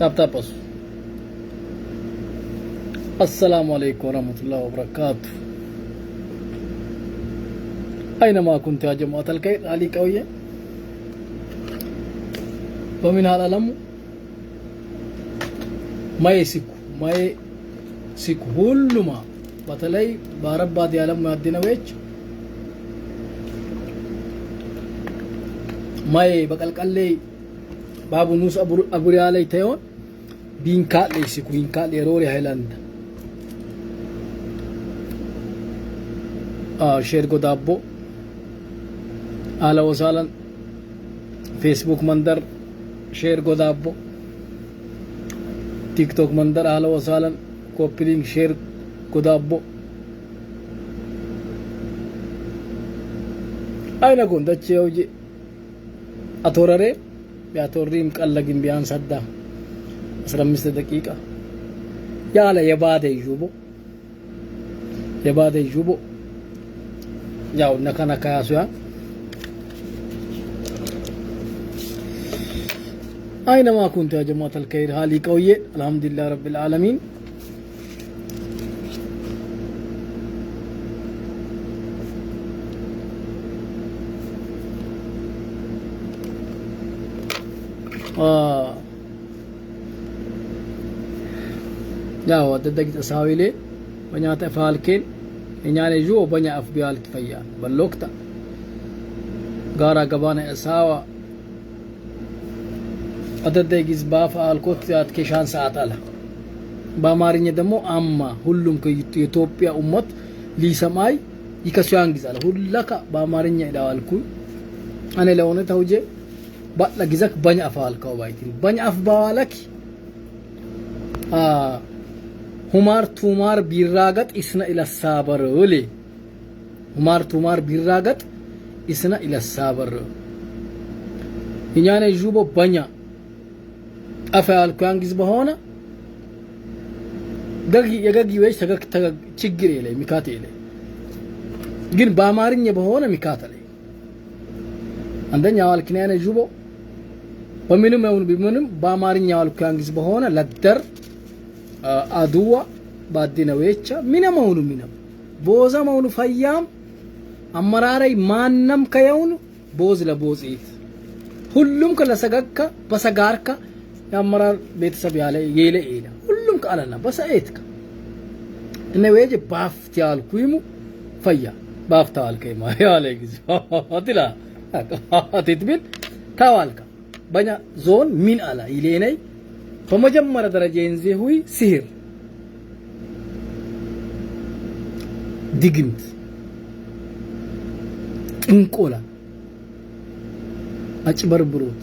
ታፕታፕስ السلام عليكم ورحمة الله وبركاته. أينما كنت يا جماعة الخير علي قوية ومن هذا العالم ما يسيك كل ما بطلي بارب بعد العالم ما الدين ويج ما بقال قلي بابو نوس أبو ريالي تيون بين كالي يسيك بين كالي روري هايلاند شير قدابو أهلا وسهلا فيسبوك مندر شير قدابو تيك توك مندر أهلا وسهلا كوبي لينك شير قدابو أين كنت تشيوجي أتورري بأتوريم كاللقين بيان سدا 15 دقيقة يالا يبادي يجوبو جاو نكا ياسويا أينما كنت يا جماعة الخير حالي قوية الحمد لله رب العالمين. جاو ددك تساويلي بنيات فالكين إنياني جو بنيا أفبيال تفيان باللوكتا غارا قبانا إساوا أددك إزباف الكوتيات كيشان ساعتالا بامارين يدمو أما هلوم كيوتوبيا أمت لي سماي يكسيان جزالا هلوكا بامارين يدوالكو أنا لوني توجي بطلق جزاك بنيا أفالكو بايتين بنيا أفبالك همار تومار بيراغت إسنا إلى الصابر ولي همار تومار بيراغت إسنا إلى الصابر إنيانا يجوبو بنيا أفعال كوانجز بهونا يغاقي ويش تغاق تشجري إلي ميكاتي إلي جن بامارين يبهونا ميكاتا لي عندن يوال كنيانا يجوبو ومنو ميون بمنو بامارين يوال كوانجز بهونا لدر أدوى بعدين ويتشا مينا بوزا مونو فيام أمراري مانم كيون بوز لبوز إيت هلوم كلا سجاكا بسجاركا يا أمرار بيت سبيالي يلا إيلا هلوم كألنا بس إيتك إنه ويجي باف تيال كويمو فيا باف تال كيما يا ليجز هتلا هتتبين تاوالكا بنيا زون مين على إليني فمجمّر درجة إنزه هوي سحر ديجنت إنكولا أجبر بروت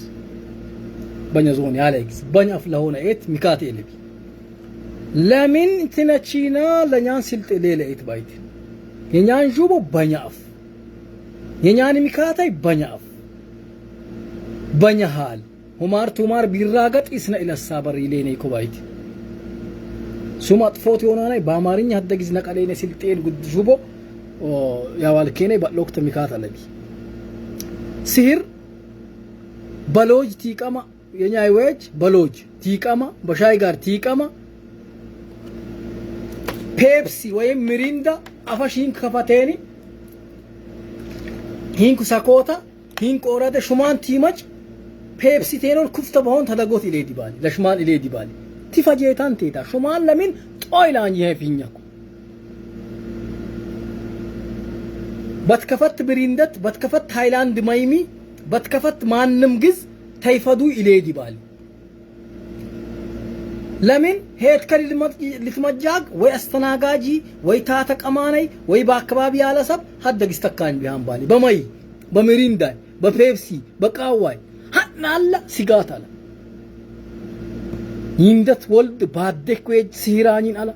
بني زوني عليكس بني أفلهونا إيت ميكاتي إلبي لمن تناتشينا لنيان سلت إليلا إيت بايت ينيان جوبو بني أف ينيان ميكاتي بني أف بني حال همار تومار بيراغت إسنا إلى الصابر إليني كوبايت سومات فوت يوناني بامارين هدق إزنك علينا سلتين قد جوبو يا والكيني بقلوك تميكات لبي سهر بلوج تيكاما ينياي ويج بلوج تيكاما بشايغار تيكاما بيبسي ويم مريندا أفاشين كفتيني هينكو ساكوتا هينكو أوراده شمان تيمج بيبسي تينون كفتا بهون تدقوت إليه ديبالي لشمان إليه ديبالي تفاجئتان تيتا شمان لمن طايلان يهفينيكو بتكفت بريندت بتكفت هايلاند مايمي بتكفت مان نمجز تيفادو إليه ديبالي لمن هيت كالي لتمجاق وي استناقاجي وي تاتك أماني وي باكبابي على سب حد قستكان بيهان بالي بماي بمرينداي ببيبسي بقاواي هنالا سيغات على يندت ولد بادك ويج سيرانين على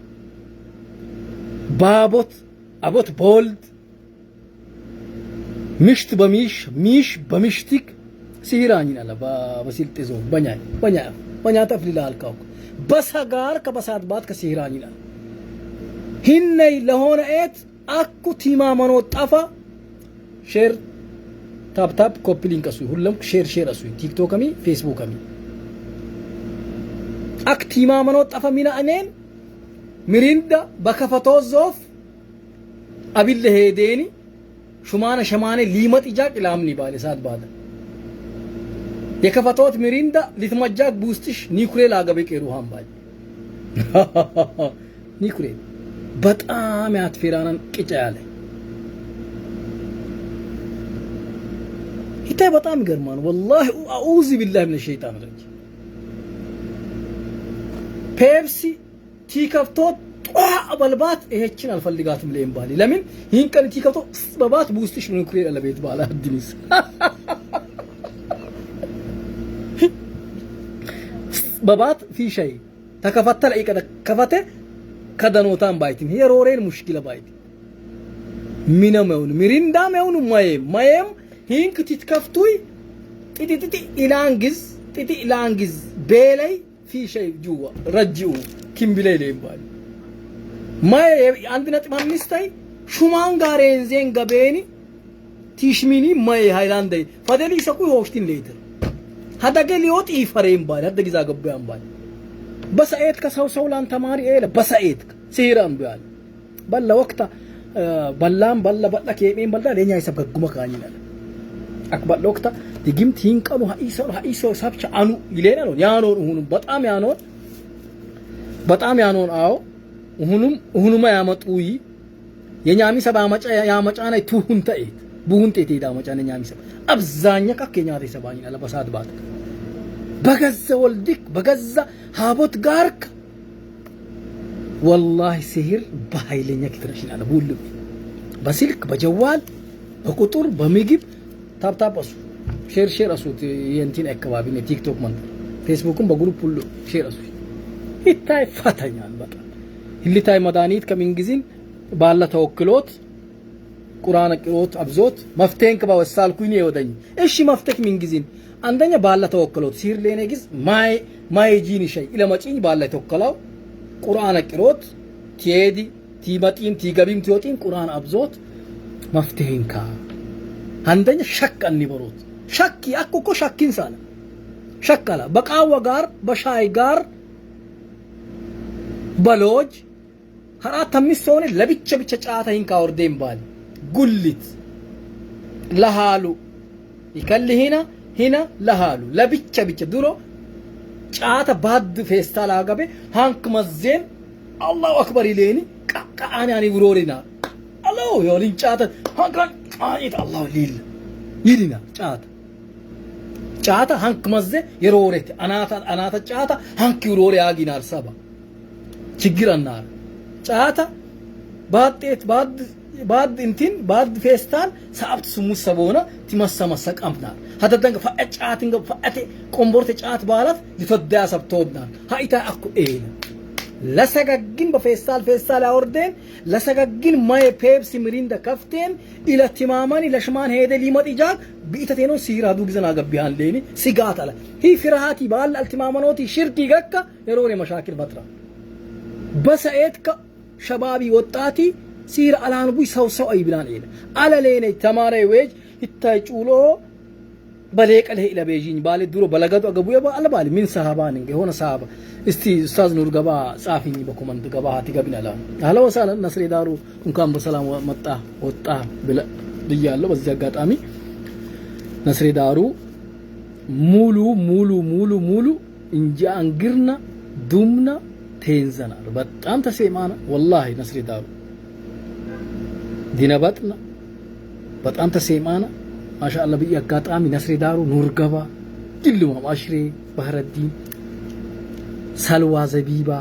بابوت أبوت بولد مشت بميش ميش بمشتك سيرانين على بسيل تزون بنيا تفليل الكوك بس هجار كبسات بات كسيرانين على هني لهون إيت أكو تيما منو طفا شير تاب كوبي لينك اسوي هلم شير اسوي تيك توك امي فيسبوك امي أكتيما منو طفمينا أنين مريندا بكفتو زوف أبي اللي هيديني شمانة ليمت إجاك إلامني بالي ساد بادا يكفتوت مريندا لتمجاك بوستش نيكوري لاغا بيك روحان باي نيكوري بطعام ياتفيرانن قيچا ያለ ይታይ በጣም ይገርማል والله اعوذ بالله من الشيطان الرجيم ፔፕሲ ቲከፍቶት በልባት ይሄችን አልፈልጋትም ለምባሊ ለምን ይሄን ቀን ቲከፍቶ በባት በውስጥሽ ንኩሬ ለቤት ባላ አድኒስ በባት في شيء ተከፈተ ላይ ከፈተ ከደኖታን ባይቲም ሄሮሬን ሙሽኪለ ባይቲ ሚነመውን ሚሪንዳመውን ማየም ይሄን ክትከፍቱይ ጢጢጢ ኢላንግዝ በላይ في شيء جوا رجعوا كم بليل يبالي ما عندنا تمام نستاي شو ما عنقارين زين قبيني تيشميني ما هايلاندي فدلي سكوي هوشتين ليتر هذا قال يوت إيه فريم بالي هذا جزاء قبيان بالي بس أيتك سولان تماري إيه بس أيتك سيران بالي بلا وقتا بلام بلا كيمين بلا لين يسبق قمك عنينا أكبر وقتا تجيم تين كانوا هايسو سبش عنو يلينا لون يانون هونم بطعم يانون أو هونم ما يامتوي ينامي سبا يامت أنا توهن تأيت بوهن تأيت دامت أنا ينامي سبا أبزانيا كأكينيا تي سباني على بسات بات بغزة والدك بغزة هابوت غارك والله سهر بهايلينيا كترشين على بولو بسلك بجوال بقطر بميجيب تاب أسو شير أسو ينتين أكوابي تيك توك من فيسبوكم بقولوا بولو شير أسو هتاي فتنيان بطل اللي تاي مدانيت كمينجزين بالا توكلوت قرآن قروت أبزوت مفتين كبا وسال كويني يودني إيش مفتك مينجزين عندنا بالا توكلوت سير لينجز ما يجيني شيء إلا ما تيجي بالا توكلاو قرآن قروت تيدي تيماتين تيجابيم تيوتين قرآن أبزوت مفتين كا عندنا شك أني بروت شكي أكو شك إنسان شكلا بقاوة غار بشاي غار بلوج هرات تمسوني لبيتش بيتشاتا هينكا وردين بالي قلت لهالو يكلي هنا لهالو لبيتش دورو شاتا باد فيستال آقابي هانك مزين الله أكبر إليني كأني ورورينا الله يولين شاتا هانك الله ليل يلينا شاتا هانك مزين يروريت أناتا شاتا هانك يروري آقي نار سابا ችግር አናር ጫታ ባድ እንትን ባድ ፌስታል ሰዓት ስሙ ሰቦና ትመሰመሰ ቀምና ሀደደንገ ፈጫቲንገ ፈአቴ ቆምቦርቴ ጫት ባላት ሊፈዳ ሰብቶና ሃይታ አኩ ኤነ ለሰገግን በፌስታል አወርደን ለሰገግን ማይ ፔፕሲ ሚሪንዳ ከፍቴን ኢለቲማማኒ ለሽማን ሄደ ሊመጥ ይጃክ ቢተቴኖ ሲራዱ ግዘና ገቢያን ለኒ ሲጋት አለ ሂ ፍራሃቲ ባል አልቲማማኖቲ ሽርኪ ገካ የሮሬ መሻኪል በትራ بسأتك شبابي وطاتي سير على نبوي سو أي بلان إله على لين تماري ويج يتاجولو بليك عليه إلى بيجين بالي دورو بلغتو أقبويا على بالي من صحابانين هنا صحابة أستاذ نور قبا صافيني بكم أنت قبا هاتي قبنا لا هلا وسهلا نصر دارو نكام بسلام ومتاه بلا ديالو بس جاكات أمي نصر دارو مولو إنجا أنجرنا دومنا تنزنا بطعم تسيمانا والله نصر دارو دينا بطنا بطعم تسيمانا ما شاء الله بيئة قاطعامي نصر دارو نور قبا كلهم عشري بحر الدين سلوى زبيبا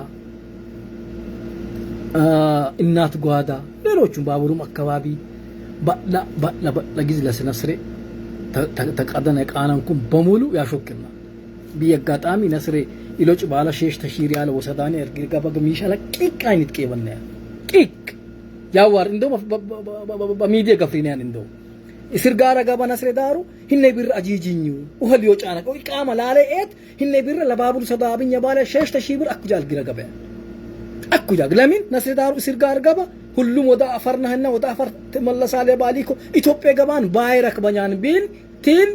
النات قوادا ليروچون بابروم أكوابي بطلا جيز لس نصر تقدنا يقاننكم بمولو يا شكرنا بيئة قاطعامي نصر إلوش بالا شيش تشيري على وسداني أرجع بقى على كيك كاينت كيبناه كيك ياوار إندو بميديا كفرينيان إندو إسرقارا قبا نصر دارو هني بير أجيجينيو وهل يوش أنا كوي كامل على إيد هني بير لبابل صدابين يبالا شيش تشيبر أكو جال جرا قبا أكو جال لمن نصر دارو إسرقار قبا كلهم ودا أفرنا هنا ودا أفر تملا سالي باليكو إثيوبيا قبان بايرك بنيان بيل تين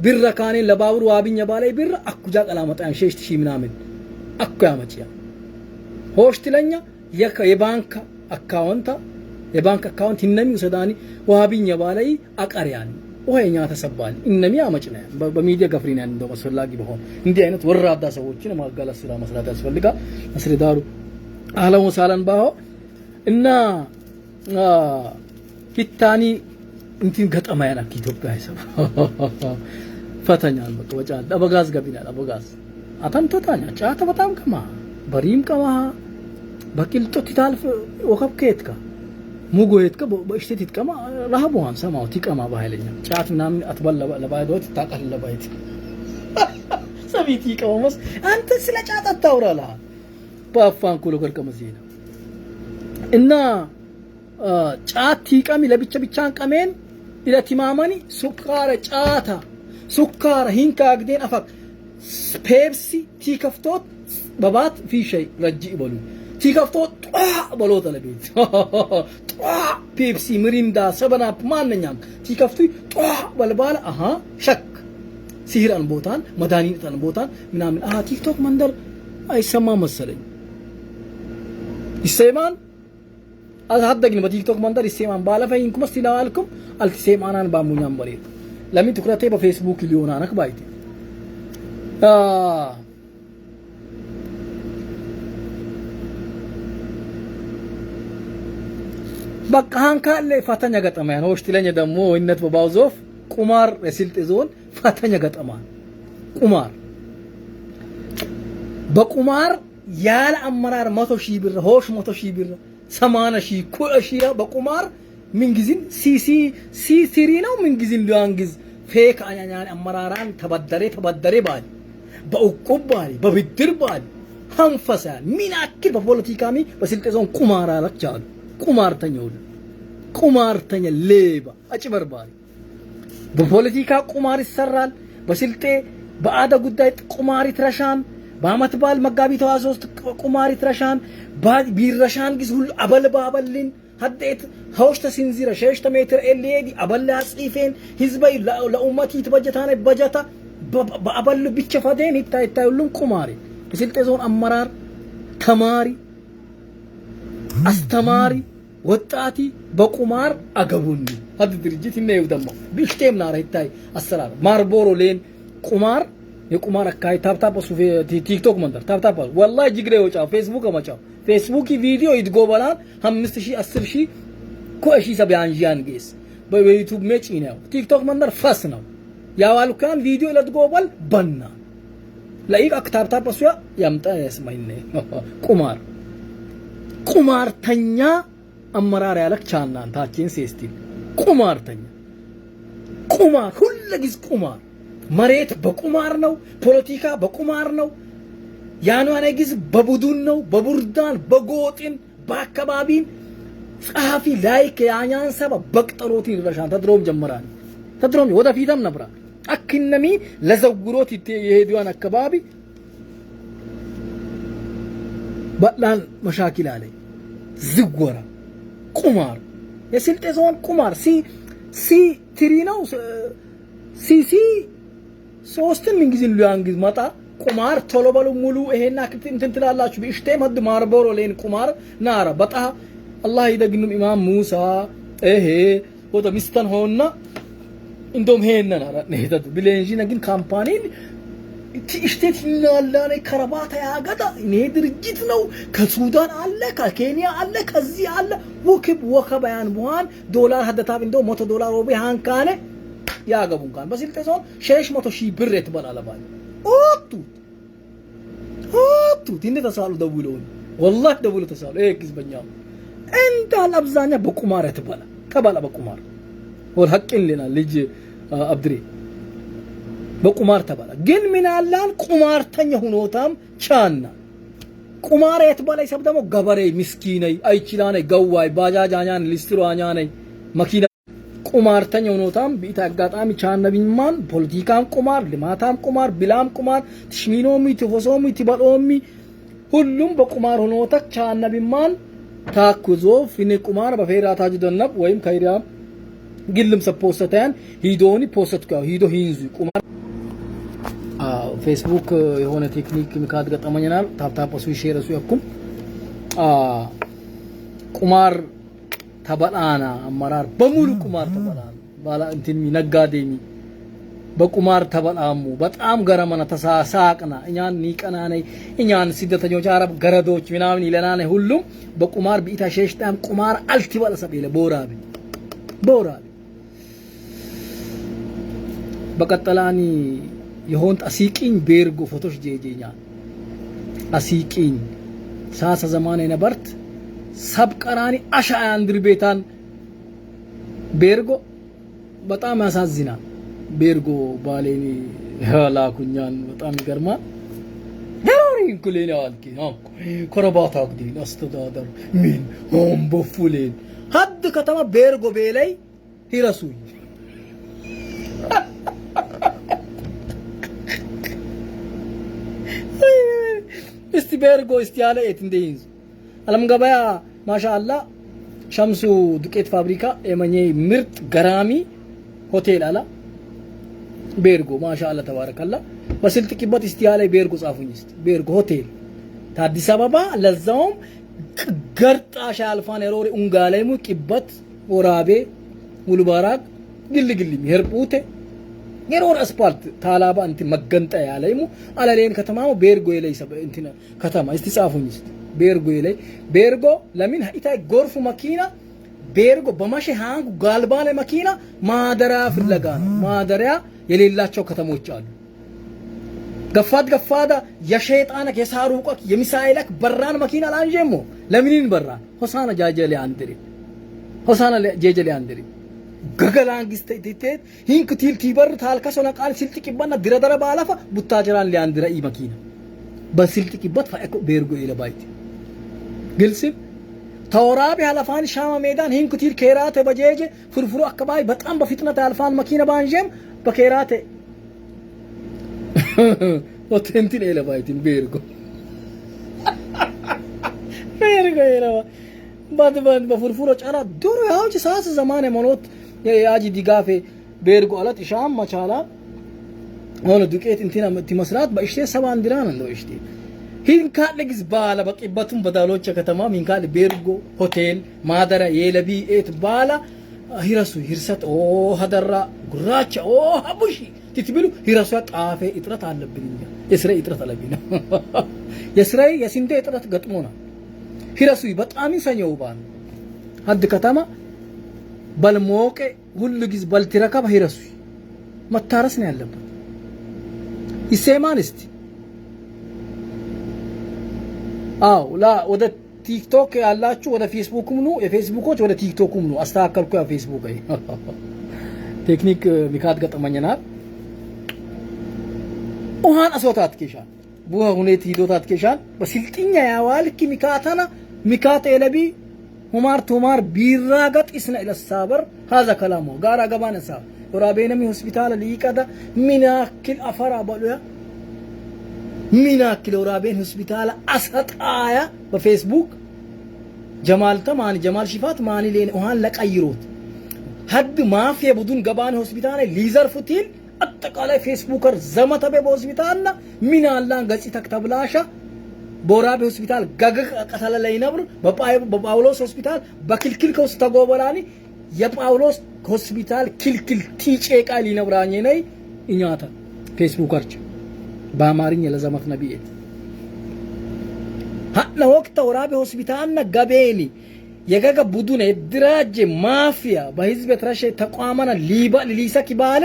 بير كانين لبابر وابين يبالي بير أكو جاك علامات عن شيش تشي منامن አኩ ያመጪያ ሆሽትለኛ የባንክ አካውንት እነሚ ሰዳኒ ዋቢኛ ባላይ አቀሪያን ወይኛ ተሰባል እነሚ አመጭና በሚዲያ ገፍሪና እንደው አስፈላጊ በሆነ እንዲህ አይነት ወራዳ ሰዎችን ማጋለስ ስራ መስራት ያስፈልጋል። አስሪዳሩ አህለን ወሰህለን ባሆ እና ኪታኒ እንትን ገጠማ ያና ኢትዮጵያ አይሰብ ፈተኛን በቃ አበጋዝ ገቢናል አበጋዝ አታምቶታኛ ጫታ በጣም ከማ በሪም ከማ በቂልጦት ይታልፍ ወከብከትካ ሙጎየትካ በእሽቴት ይትከማ ረሃቡን ሰማው ትቀማ በኃይለኛ ጫት ምናምን አትበላ ለባይዶት ታቀል ለባይት ሰቢት ይቀመስ አንተ ስለ ጫት አታውራላ ባፋን ኩሎ ገርከመዚና እና ጫት ይቀሚ ለብቻ ብቻን ቀመን ኢለቲማማኒ ሱካረ ጫታ ሱካረ ሂንካ አግዴን አፈክ ፔፕሲ ቲከፍቶት በባት ፊሸይ ረጂ ይበሉ ቲከፍቶት ጧ በሎት ለቤት ጧ ፔፕሲ ሚሪንዳ ሰበናፕ ማንኛም ቲከፍቱ ጧ በልባለ አሃ ሸክ ሲህራን ቦታን መድኃኒታን ቦታን ምናምን ቲክቶክ መንደር አይሰማ መሰለኝ ይሰማን አልሐደግን በቲክቶክ መንደር ይሰማን ባለፈኝ እንኩመስ ይላልኩም አልተሰማናን ባሙኛም በሬት ለምን ትኩረቴ በፌስቡክ ሊሆና ነክ ባይቴ በቃ አንካለ ፈተኛ ገጠማ ነው ወሽትለኛ ደሞ ወይነት በባውዞፍ ቁማር የስልጤ ዞን ፈተኛ ገጠማ ቁማር በቁማር ያለ አመራር 100,000 ብር ሆሽ 100,000 ብር 80,000 ኩሺያ በቁማር ምን ጊዜን ሲሪ ነው ምን ጊዜን ሊያንግዝ ፌክ አኛኛን አመራራን ተበደረ ባል በእቁብ ባል በብድር ባል ሀንፈሳን ምን አክል በፖለቲካሚ በስልጤ ዞን ቁማር አላቻሉ ቁማርተኛ ሌባ አጭበርባሪ በፖለቲካ ቁማር ይሰራል በስልጤ በአደ ጉዳይ ቁማር ይትረሻን በአመት ባል መጋቢት 23 ቁማር ይትረሻን ቢረሻን ግዝ ሁሉ አበልባበልን ሀደት ሆሽተ ሲንዚራ ሸሽተ ሜትር ኤልኤዲ አበላ ጽፌን ህዝበይ ለኡመቲ ተበጀታነ በጀታ በአበል ብቻ ፈደን ይታይታዩልን ቁማሪ በስልጤ ዞን አመራር ተማሪ አስተማሪ ወጣቲ በቁማር አገቡኒ ሀድ ድርጅት ነው ደሞ ቢሽቴም ናራ ይታይ አሰራር ማርቦሮ ሌን ቁማር የቁማር አካይ ታፕታፕ ሱፍ ቲክቶክ መንደር ታፕታፕ ወላሂ ጅግሬ ወጫ ፌስቡክ አማጫው ፌስቡክ ቪዲዮ ይድጎበላል 5000 10000 ኮሺ ሰባንጂያን ጌስ በዩቲዩብ መጪ ነው ቲክቶክ መንደር ፈስ ነው ያዋልካን ቪዲዮ ለድጎበል በና ላይክ ታፕታፕ ሱያ ያምጣ ያስማይነ ቁማርተኛ አመራር ያለክ ቻናን ታችን ሲስቲል ቁማርተኛ ቁማር ሁልጊዜ ቁማር መሬት በቁማር ነው ፖለቲካ በቁማር ነው ያኗነ ጊዜ በቡዱን ነው በቡርዳን በጎጥን በአካባቢን ጻፊ ላይክ ያኛን ሰበብ በቅጠሎት ይረሻን ተድሮም ጀመራን ተድሮም ወደፊትም ነብራ አክነሚ ለዘውሮት የሄዱያን አካባቢ በላን መሻኪል አለ ዝጎራ ቁማር የስልጤ ዞን ቁማር ሲ ትሪ ነው ሲ ሶስትን ምን ጊዜ ሊያንግዝ መጣ ቁማር ቶሎ በሉ ሙሉ ይሄና እንትን ትላላችሁ ቢሽቴ መድ ማርቦሮ ሌን ቁማር ናራ በጣ አላህ ይደግንም ኢማም ሙሳ ይሄ ወደ ሚስተን ሆና እንደም ሄና ናራ ነይተት ብሌንጂና ግን ካምፓኒ ኢሽቴት ይናላኔ ከረባታ ያገዳ እኔ ድርጅት ነው ከሱዳን አለ ከኬንያ አለ ከዚህ አለ ወከባያን በኋን ዶላር ሀደታብ እንደው $100 ወበ ሃንካኔ ያገቡን ካን በስልጤ ዞን 600,000 ብር የተበላለባል ኦቱ እንደ ተሳሉ ደውሎኝ والله ደውሎ ተሳሉ ግዝበኛው እንዳል አብዛኛ በቁማር ተበላ በቁማር ወል ሐቅን ለና ልጅ አብድሪ በቁማር ተበላ ግን ምን አላን ቁማርተኛ ሆኖታም ቻና ቁማር የተበላ ይሰብ ደግሞ ገበሬ ምስኪነይ አይችላኔ ገዋይ ባጃጃኛን ሊስትሮኛኔ መኪና ቁማርተኛ ሆኖታም ቢታ አጋጣሚ ቻና ቢማን ፖለቲካም ቁማር ልማታም ቁማር ብላም ቁማር ትሽሚኖሚ ትፎሶሚ ትበሎሚ ሁሉም በቁማር ሆኖታ ቻና ቢማን ታኩዞ ፊኔ ቁማር በፌራ ታጅደነብ ወይም ከይራም ግልም ሰፖስተታን ሂዶኒ ፖስተት ሂዶ ሂንዙ ቁማር ፌስቡክ የሆነ ቴክኒክ ምካት ገጠመኝናል ታፕታፕ እሱ ሼር እሱ ያኩም ቁማር ተበላና አመራር በሙሉ ቁማር ተበላና ባላ እንትን ነጋዴሚ በቁማር ተበላሙ በጣም ገረመና ተሳሳቅና እኛን ኒቀናነይ እኛን ስደተኞች አረብ ገረዶች ምናምን ይለናነ ሁሉም በቁማር ቢታ ሸሽታም ቁማር አልቲበለ ሰበለ ቦራቢ በቀጠላኒ የሆን አሲቂኝ ቤርጎ ፎቶሽ ጄጄኛ አሲቂኝ ሳሳ ዘማኔ ነበርት ሰብቀራኒ አሻያ አንድር ቤታን ቤርጎ በጣም ያሳዝናል ቤርጎ ባሌኒ ላኩኛን በጣም ይገርማል ደሮሪን ኩሌና አልኪ ኮረባታ ግዲን አስተዳደር ምን ሆምቦፉሌን ሀድ ከተማ ቤርጎ ቤላይ ሂረሱኝ እስቲ ቤርጎ እስቲ ያለ እት እንደይዝ አለም ገበያ ማሻአላ ሸምሱ ዱቄት ፋብሪካ የመኘ ምርጥ ገራሚ ሆቴል አላ ቤርጎ ማሻአላ ተባረከላ በስልጥ ቂበት እስቲ ያለ ቤርጎ ጻፉኝ እስቲ ቤርጎ ሆቴል ታዲስ አበባ ለዛውም ገርጣሻ አልፋን የሮሪ ኡንጋላይሙ ቂበት ወራቤ ሙሉባራክ ግልግልም ይርቡቴ የሮር አስፓልት ታላባ እንት መገንጣ ያለይሙ አለሌን ከተማው ቤርጎ ይለይ ሰብ እንት ከተማ እስቲ ጻፉኝ እስቲ ቤርጎ ይለይ ቤርጎ ለምን ሃይታይ ጎርፉ መኪና ቤርጎ በማሽ ሃንጉ ጋልባለ መኪና ማደራ ፍለጋ ነው ማደሪያ የሌላቸው ከተሞች አሉ ገፋዳ የሸይጣንክ የሳሩቆክ የሚሳኤልክ በራን መኪና ላንጀሞ ለምንን በራን ሆሳና ጃጀለ አንድሪ ገገላንግስተ ኢቲቴት ሂንክ ቲል ቲበር ታልከሶና ቃል ሲልጥቂባና ድረደረ ባላፋ ቡታጀራን ሊያንድራ ኢ መኪና በሲልጥቂበት ፈአኮ ቤርጎ ይለባይት ግልጽ ተወራቢ ሐለፋን ሻማ ሜዳን ሂንክ ቲል ከራተ በጀጀ ፍርፍሩ አከባይ በጣም በፍጥነት አልፋን መኪና ባንጀም በከራተ ወተንቲን ይለባይትን ቤርጎ ይለባ ባድ በፍርፍሩ ጫራ ዶሮ ያውጭ ሳስ ዘማኔ ሞኖት ያጂ ዲጋፌ ቤርጎ አላት ሻም ማቻላ ሆነ ዱቄት እንትና ትመስላት በእሽቴ 7 ድራን ነው እሽቴ ሂንካል ለግዝ ባላ በቂበቱም በዳሎች ከተማ ሂንካል ቤርጎ ሆቴል ማደራ የለቢ ኤት ባላ ሂራሱ ሂርሰት ኦ ሀደራ ጉራቻ ኦ ሀቡሺ ትትብሉ ሂራሱ ጣፌ እጥረት አለብኝ የስራይ እጥረት አለብኝ የስራይ የስንዴ እጥረት ገጥሞና ሂራሱ በጣም ይሰኘው ባል ሀድ ከተማ በልሞቀ ሁሉ ጊዜ በልትረካብ ሂራሱ መታረስ ነው ያለበት ይሰማን እስቲ አው ላ ወደ ቲክቶክ ያላችሁ ወደ ፌስቡክም ነው የፌስቡኮች ወደ ቲክቶክም ነው አስተካከልኩ ያ ፌስቡክ አይ ቴክኒክ ሚካት ገጠመኝናል ኡሃን አሶታት ከሻል ቡሃ ሁኔት ሂዶታት ከሻል በስልጥኛ ያዋልክ ሚካታና ሚካት ኤለቢ ሁማር ቢራገጥ እስነ ለሳበር هذا كلامه ጋራ ገባነሳ ወራቤነም ሆስፒታል ሊቀዳ ሚናክል አፈራ በሉያ ሚናክል ወራቤን ሆስፒታል አሰጣያ በፌስቡክ ጀማል ተማን ጀማል ሽፋት ማን ሌን ኡሃን ለቀይሮት ሀድ ማፊያ ቡዱን ገባን ሆስፒታል ሊዘርፉቲል አጠቃላይ ፌስቡከር ዘመተበ በሆስፒታልና ሚናላን ገጽ ተክተብላሻ ቦራቤ ሆስፒታል ጋገ ቀተለ ላይ ነብር በጳውሎስ ሆስፒታል በክልክል ከውስጥ ተጎበላኒ የጳውሎስ ሆስፒታል ክልክል ቲጬቃ ሊነብራኝ ነይ እኛታ ፌስቡከርች በአማርኛ ለዘመት ነብይት ሀና ወቅት ወራቤ ሆስፒታልና ገቤኒ የጋጋ ቡዱን ድራጀ ማፊያ በህዝብ ተራሸ ተቋማና ሊሰኪ ባለ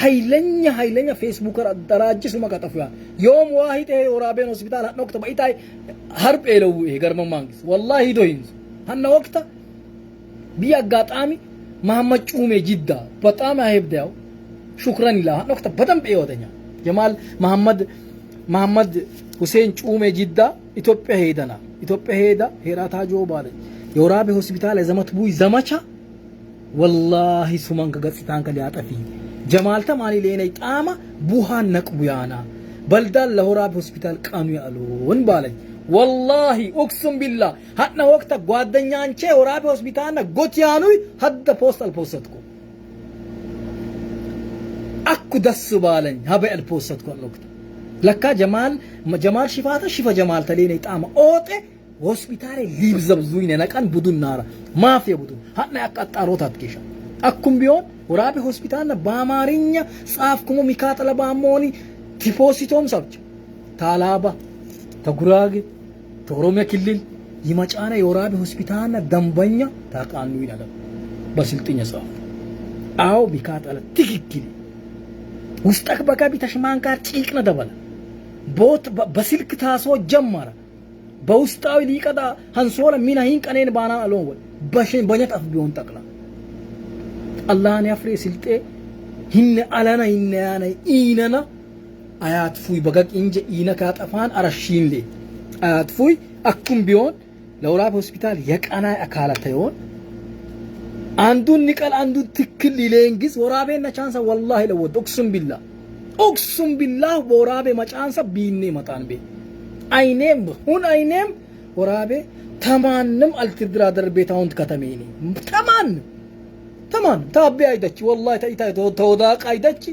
ኃይለኛ ፌስቡከር አደራጅ ስማ ቀጠፉያ يوم واحد ወራቤን ሆስፒታል ሀና ወቅት በኢታይ ሀርብ ኤለው ይገርም ማንግስ والله ዶይን ሀና ወቅት ቢያጋጣሚ መሐመድ ጩሜ ጅዳ በጣም አይብዳው ሹክራን ኢላ ሀና ወቅት በደንብ ይወደኛ ጀማል መሐመድ ሁሴን ጩሜ ጅዳ ኢትዮጵያ ሄዳ ሄራታ ጆባለ የወራቤ ሆስፒታል ዘመት ቡይ ዘመቻ والله ሱማን ከገጽታን ከሊያጠፊ ጀማል ተማኒ ለኔ ጣማ ቡሃን ነቅቡያና በልዳል ለወራቤ ሆስፒታል ቃኑ ያሉን ባለኝ والله اقسم بالله ሀና ወቅት ጓደኛንቼ ወራቤ ሆስፒታልና ጎትያኑ ሀደ ፖስታል ፖስተትኩ أكو دس بالن هبع البوست كون وقت لكا جمال شفاته شفا جمال تلين يتعامى أوتي hospitale liibzabzuine naqan budun nara mafia budun hatna yaqattarotat kisha akkum biyon warabe hospitale baamarinya saafkumo mikatala baamoni tipositom sabch talaba tagurage torome kilil yimacana yorabe hospitale dambanya taqanu yinala basiltinya saaf aw mikatala tikikil ውስጠክ በካቢ ተሽማንካር ጭቅነ ደበለ ቦት በስልክ ታሶ ጀመረ በውስጣዊ ሊቀዳ አንሶለ ሚና ሂን ቀኔን ባና አሎን ወ በሽን በኘት አፍ ቢሆን ተቅላ አላህን ያፍሬ ስልጤ ሂን አላና ይናያና ኢነና አያት ፉይ በገቅ እንጀ ኢነ ካጠፋን አረሽንሌ አያት ፉይ አኩም ቢሆን ለወራብ ሆስፒታል የቀና አካላተ ይሆን አንዱን ንቀል አንዱን ትክል ይለንግስ ወራቤና ቻንሳ ወላሂ ለወድ ኦክሱም ቢላህ ወራቤ መጫንሳ ቢኔ መጣን ቤ አይኔም ሁን አይኔም ወራቤ ተማንም አልትድራደር ቤታውን ከተሜኒ ተማን ታቢ አይደች ወላሂ ታይታ ተወዳቅ አይደች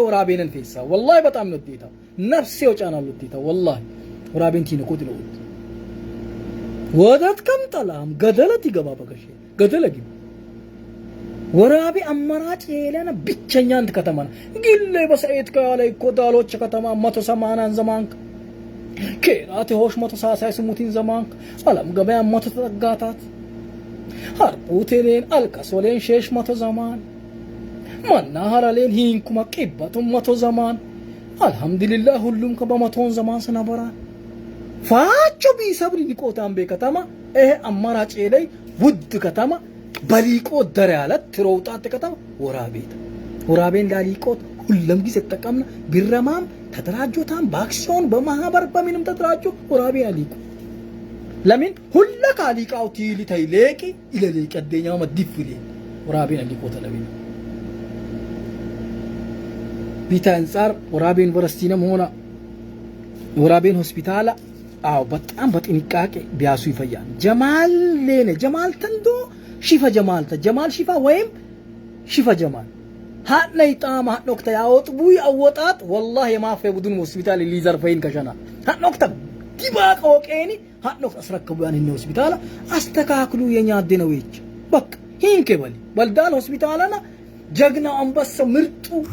ወራቤነን ፌሳ ወላሂ በጣም ነው ዲታ ነፍሴ ወጫናሉ ዲታ ወላሂ ወራቤን ቲነኮት ነው ወዳት ከምጣላም ገደለት ይገባ በከሽ ገደለጊ ወራቤ አማራጭ የለና ብቸኛ አንተ ከተማ ግለ በሰይት ካላይ ኮዳሎች ከተማ 180 ዘማንክ ከራቴ ሆሽ 138 ዘማንክ ሰላም ገበያ 100 ተጋታት ሀርቡቴን አልካሶሌን 600 ዘማን ማና ሀራሌን ሂንኩማ ቂባቱ 100 ዘማን አልহামዱሊላህ ሁሉም ከበ100 ዘማን ሰናበራ ፋቾ ቢሰብሪ ሊቆታም በከተማ ይሄ አማራጭ የላይ ውድ ከተማ በሊቆ ደራለት ትሮውጣት ከተማ ወራቤን ዳሊቆት ሁሉም ጊዜ ተጠቀምና ቢረማም ተደራጆታም በአክሲዮን በማህበር በሚንም ተደራጆ ወራቤ አሊቁ ለምን ሁለካ አሊቃው ቲሊ ታይሌቂ ኢለሊ ቀደኛው መድፍሊ ወራቤን አሊቆት ለምን ቢታ አንፃር ወራቤ ዩኒቨርሲቲ ነው ሆና ወራቤን ሆስፒታል አው በጣም በጥንቃቄ ቢያሱ ይፈያል ጀማል ተንዶ شفا جمال شفا ويم شفا جمال هاتنا يطام هات نقطة ياوت بوي أوطات والله ما في بدون هوسبيتال اللي ظرفين كشنا هات نقطة ديباك اوكيني هات نقطة أسركبوا يعني الهوسبيتال أستكاكلوا ينادينا ويج بك هين كبالي بلدان هوسبيتالنا جغنا أمبس مرتو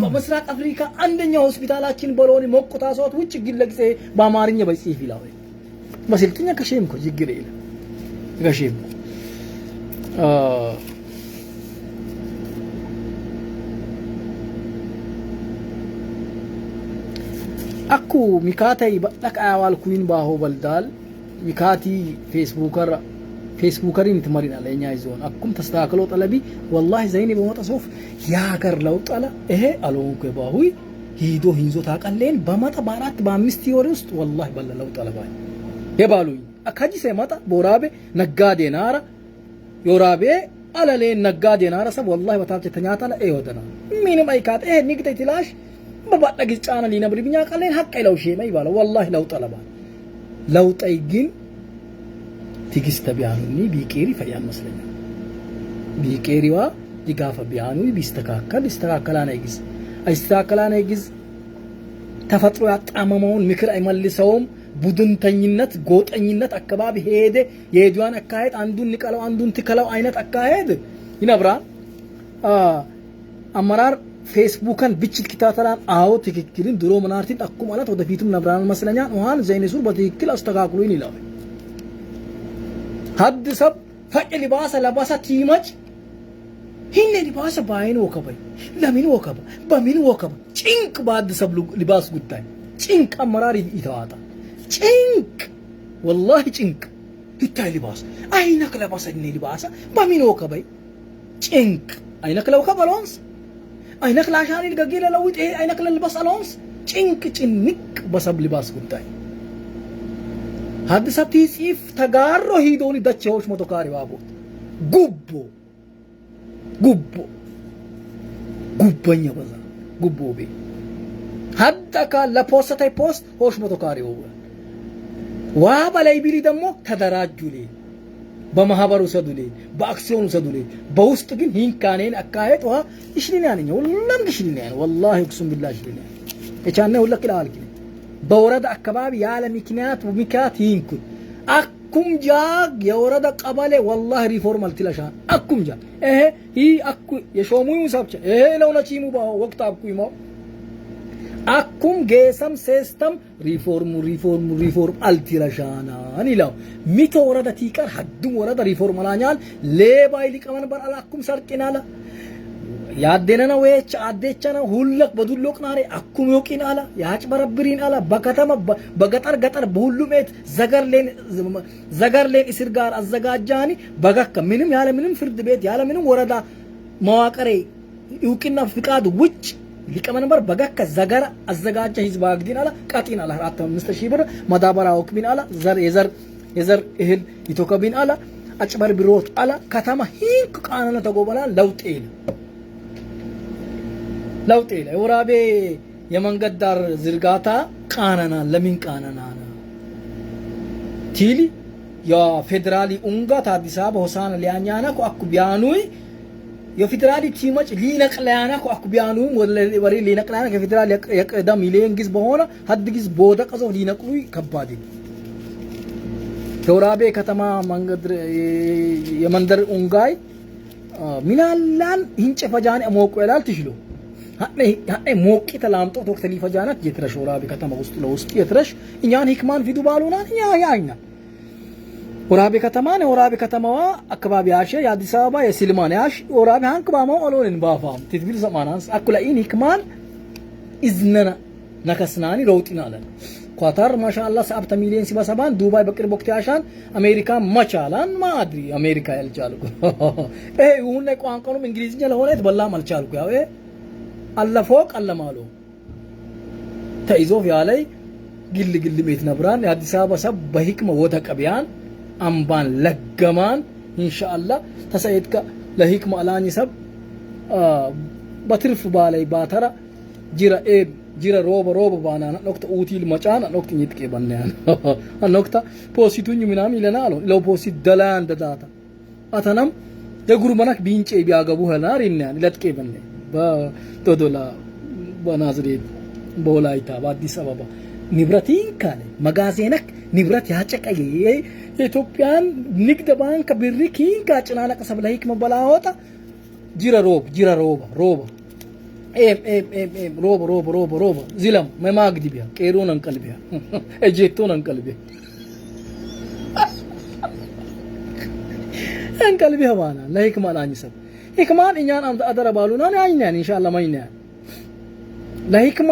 بمسرق أفريقيا عندنا هوسبيتالاتين بروني موقتا صوت ويج جيلك سي بامارين يبسي في لاوي بس التنيا كشيم كو جيجريلا كشيم أكو ميكاتي بقلك أعوال كوين باهو بلدال ميكاتي فيسبوكرين تمرين على نيايزون أكم تستاكلوا طلبي والله زيني بموت أصوف ياكر لو طلع ألون كباهوي هيدو هنزو تاقلين بمتا بارات بامستي ورست والله بلا لو طلباي يبالوي أكاجي سيمتا بورابي نقادي نارا يورابي على لين نقادي نارا سب والله بتاعتي تنياتا لا ودنا مين ايكات نيكتي تلاش ببطق جانا لي نبري بنيا قالين حق لو شيء ما يباله والله لو طلبا لو طيقين تيكست بيانوني بيكيري فيان مسلم بيكيري وا يغاف بيانوني بيستكاكل انا يجز ተፈጥሮ ያጣመመውን ምክር አይመልሰውም ቡድንተኝነት ጎጠኝነት አካባቢ ሄደ የሄዱን አካሄድ አንዱን ንቀለው አንዱን ትከለው አይነት አካሄድ ይነብራል አመራር ፌስቡክን ብችት ክታተላን አው ትክክልን ድሮ ምናርቲን ጠቁ ማለት ወደፊትም ነብራን መስለኛ ወሃን ዘይነሱር በትክክል አስተካክሉኝ ይላል ሀድ ሰብ ፈቅ ሊባሰ ለባሰ ቲመች ሂነ ሊባሰ ባይን ወከበይ ለምን ወከበ በምን ወከበ ጭንቅ ባድ ሰብ ሊባስ ጉዳይ ጭንቅ አመራር ይተዋጣ ጭንቅ والله ጭንቅ ይታይ ሊባስ አይነክ ለባሰኒ ሊባሰ በምን ወከበይ ጭንቅ አይነክ ለወከበ ሎንስ አይነክ ላሻኒ ልገጊለ ለውጥ አይነክ ለልባስ አሎንስ ጭንቅ ጭንቅ በሰብ ሊባስ ጉዳይ ሀድ ሰብቲ ጽፍ ተጋሮ ሂዶኒ ደቸዎች ሞቶካሪ ባቦት ጉቦኛ በዛ ጉቦ ቤ ሀዳካ ለፖስተታይ ፖስት ሆሽ ሞቶካሪ ወ ዋ በላይ ቢሊ ደግሞ ተደራጁሊ በማህበሩ ሰዱልኝ በአክሲዮኑ ሰዱልኝ በውስጥ ግን ሂንካኔን አካሄድ ዋ ይሽልኛል ነው ሁሉም ይሽልኛል والله እቅሱም ቢላህ ይሽልኛል እቻነ ሁሉ ከላልክ በወረዳ አካባቢ ያለ ምክንያት ሂንኩ አኩም ጃግ የወረዳ ቀበሌ والله ሪፎርም አልትላሻን አኩም ጃግ ይሄ አኩ የሾሙኝ ሰብቸ ይሄ ለውለቺሙ ወቅት አኩይሞ አኩም ጌሰም ሲስተም ሪፎርም አልትላሻና አኒላው ሚቶ ወረዳ ቲቀር ሐዱም ወረዳ ሪፎርም አላኛል ሌባይ ሊቀመን በራል አኩም ሰርቂናላ ያደነና ወይች አደቸና ሁለክ በዱሎቅ ናሬ አኩም yoqin አላ ያጭበረብሪን አላ በከተማ በገጠር በሁሉ ቤት ዘገርሌን እስር ጋር አዘጋጃኒ በገከ ምንም ያለ ምንም ፍርድ ቤት ያለ ምንም ወረዳ መዋቀሬ ይውቅና ፍቃድ ውጭ ሊቀመንበር በገከ ዘገር አዘጋጃ ህዝብ አግዲን አላ ቃጢን አላ 4500 ብር ማዳበራ ወክቢን አላ የዘር እህል ይቶከቢን አላ አጭበርብሮት አላ ከተማ ሂንክ ቃናና ተጎበላ ለውጥ ወራቤ የመንገድ ዳር ዝርጋታ ቃናና ለምን ቃናና ቲሊ ያ ፌደራሊ ኡንጋት አዲስ አበባ ሆሳና ሊያኛና ኮአኩ ቢያኑይ የፌደራሊ ቲሞች ሊነቅላያና ኮአኩ ቢያኑ ወሪ ሊነቅላያና ከፌደራል የቀዳ ሚሊየን ግዝ በሆነ ሀድ ግዝ ቦደቀዞ ሊነቅሉ ከባድ ወራቤ ከተማ መንገድ የመንደር ኡንጋይ ሚናላን hince fajani amoqo yalal tishlo hadde moqi talamto ዶክተር ሊፈጃናት የትረሽ ወራቤ ከተማ ውስጥ የትረሽ እኛን ሂክማን ፊዱ ባሉና ያይና ወራቤ ከተማዋ አካባቢ ያሸ የአዲስ አበባ የሲልማን ያሽ ወራቤ ሃንክ ባማው አሎን ባፋም ትትቢል ዘማናንስ አኩላኢን ሂክማን ኢዝነና ነከስናኒ ሮውቲናለ ኳታር ማሻአላ ሰዓብተ ሚሊዮን ሲባሰባን ዱባይ በቅርብ ወቅት ያሻን አሜሪካ ማቻላን ማድሪ አሜሪካ ያልቻልኩ ይሁን ቋንቋኑም እንግሊዝኛ ለሆነት በላም አልቻልኩ ያው አለፎቅ አለማሉ ተይዞፍ ያለይ ግል ቤት ነብራን የአዲስ አበባ ሰብ በሂክማ ወተቀቢያን አምባን ለገማን ኢንሻአላህ ተሰይድከ ለሂክማ አላኝ ሰብ በትርፍ ባላይ ባተራ ጅራ ሮባ ባናና ኖክተ ኡቲል መጫና ኖክተ ይጥቄ በነያን ኖክተ ፖሲቱኝ ምናም ይለና አሎ ለው ፖሲት ደላን ደዳታ አተናም የጉርመናክ ቢንጬ ቢያገቡ ሀላር ይናን ለጥቄ በነ በቶዶላ በናዝሬት በወላይታ በአዲስ አበባ ንብረቲን ካለ መጋዘነክ ንብረት ያጨቀየ የኢትዮጵያን ንግድ ባንክ ብሪኪን ካጭናና ቀሰብ ለሂክማ በላወጣ ጅራ ሮባ ሮባ ዚላም ማግዲቢያ ቄሮን አንቀልቢያ እጄቶን አንቀልቢያ ባና ለሂክማ ላኝሰብ ሂክማን እኛን አደረ ባሉና አይኛን ኢንሻአላህ ማይና ለሂክማ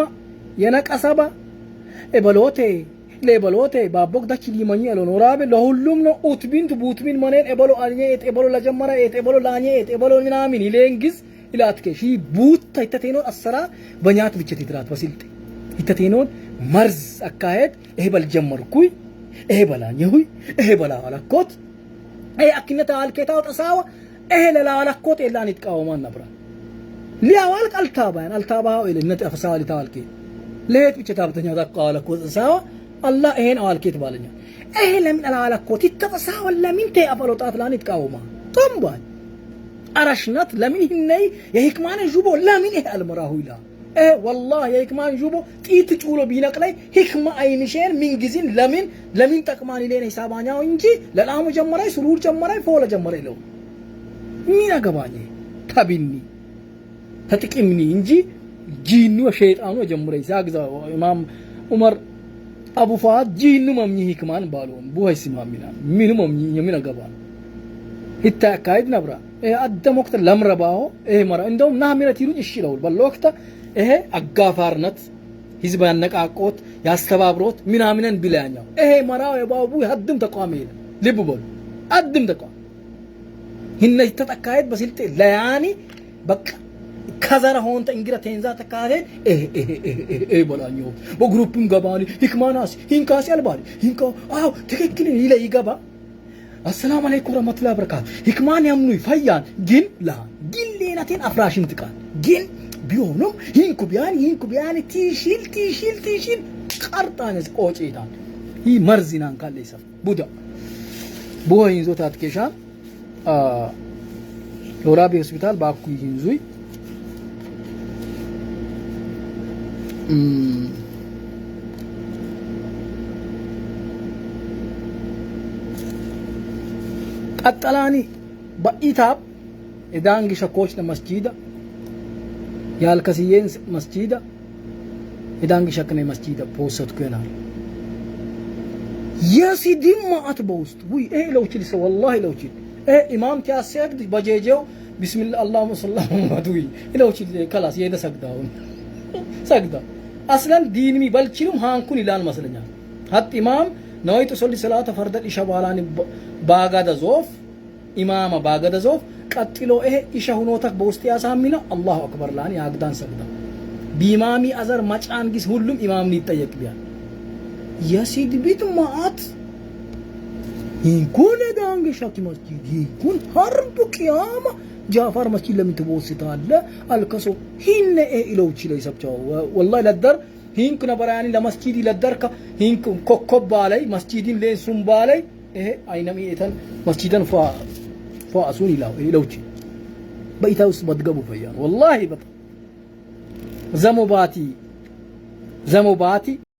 የነቀሰባ ለበሎቴ ባቦክ ዳቺ ሊማኝ ያለው ወራቤ ለሁሉም ነው ኡትቢንት ቡትቢን ማነን ኤበሎ አልኘት ኤበሎ ለጀመረ ኤበሎ ላኘት ኤበሎ ምናምን ይሌንግዝ ኢላትከ ሺ ቡት ይተቴኖን አሰራ በኛት ብቻት ይትራት በስልጥ ይተቴኖን መርዝ አካሄድ ይሄ በልጀመርኩይ ይሄ በላኘሁይ ይሄ በላዋላኮት ይሄ አክነታ አልከታው ተሳዋ ይሄ ለላዋላኮት ኤላን ይትቃወማን ነብራ ሊያዋል አልታባው ኢለነት አፈሳው ሊታዋልከ ለሄት ብቻ ታብተኛ ታቃዋላኮት ተሳዋ አላህ ይሄን አዋልከት ባለኛ ይሄ ለምን አላዋላኮት ይተሳዋ ለምን ተአፈሎታት ላን ይትቃወማ ጦምባል አራሽናት ለምን ይነይ የሂክማን ጁቦ ለምን ይሄ አልመራሁ ይላ والله የሂክማን ጁቦ ጢት ጩሎ ቢነቅላይ ሂክማ አይንሸን ምን ጊዜን ለምን ተቅማን ይለኔ ሂሳባኛው እንጂ ለላሙ ጀመራይ ሱሩር ጀመራይ ፎለ ጀመራይ ነው ምን አገባኝ ታቢኒ ተጥቂምኒ እንጂ ጂኑ ሸይጣኑ ጀመራይ ዛግዛ ኢማም ዑመር አቡ ፋድ ጂኑ ማምኝ ሂክማን ባሉን ቡሃይ ሲማሚና ምንም ማምኝ የምን አገባ ይታካይድ ነብራ አደም ወቅት ለምረባው መራ እንደውም ናሚረት ይሩኝ ይሽላው በለወቅት አጋፋርነት ህዝብ ያነቃቆት ያስተባብሮት ምናምነን ቢላኛው መራው የባቡ ያድም ተቋም ይለ ልብቦል አድም ተቋም ህነይ ተጠካይድ በስልጤ ለያኒ በቃ ከዘራ ሆንተ እንግራ ተንዛ ተካሄድ ቦላኛው በግሩፕም ገባኒ ሂክማናስ ሂንካስ ያልባል ሂንካ አው ትክክል ይለ ይገባ السلام عليكم ورحمة الله وبركاته هكمان يمنو يفيان جن ليناتين أفراشين تكان جن بيونم هينكو بياني تيشيل قرطان يسقوش إيدان هي مرزينان قال ليسا بودا buha hinzo tatkeshan Lorabi hospital bakku hinzui qaxalani ba'itab idangi shakochna masjida yalkasiyen masjida idangi shakne masjida posat kenal يا سيدي ما أتبوست وي إيه لو تلي والله لو تلي إيه إمام كيا سجد بجيجو بسم الله اللهم صل على محمد وي لو تلي خلاص يدا سجدا سجدا أصلا دين مي بل تلوم هانكون إلان مثلا حتى إمام نويت تصلي صلاة فرض العشاء بالاني باغا زوف إمام باغا زوف قتلو إيه إشاء هنوتك بوستي أسامينا الله أكبر لاني أقدان سجدا بإمامي أزر مچان كيس هلوم إمام نيتا يكبيان يا سيدي بيت مات يكون دانغ شاكي مسجد يكون حرب قيامة جعفر مسجد لم تبوسط الله الكسو هن إلو تشيلي سبتشاو والله لدر هين كنا براني لمسجد لدر كا هين كوكب بالي مسجد لين سوم بالي إيه أينمي إتن مسجدا فا أسوني لاو إلو تشي بيتا وس بدقبو فيان والله بط زمو باتي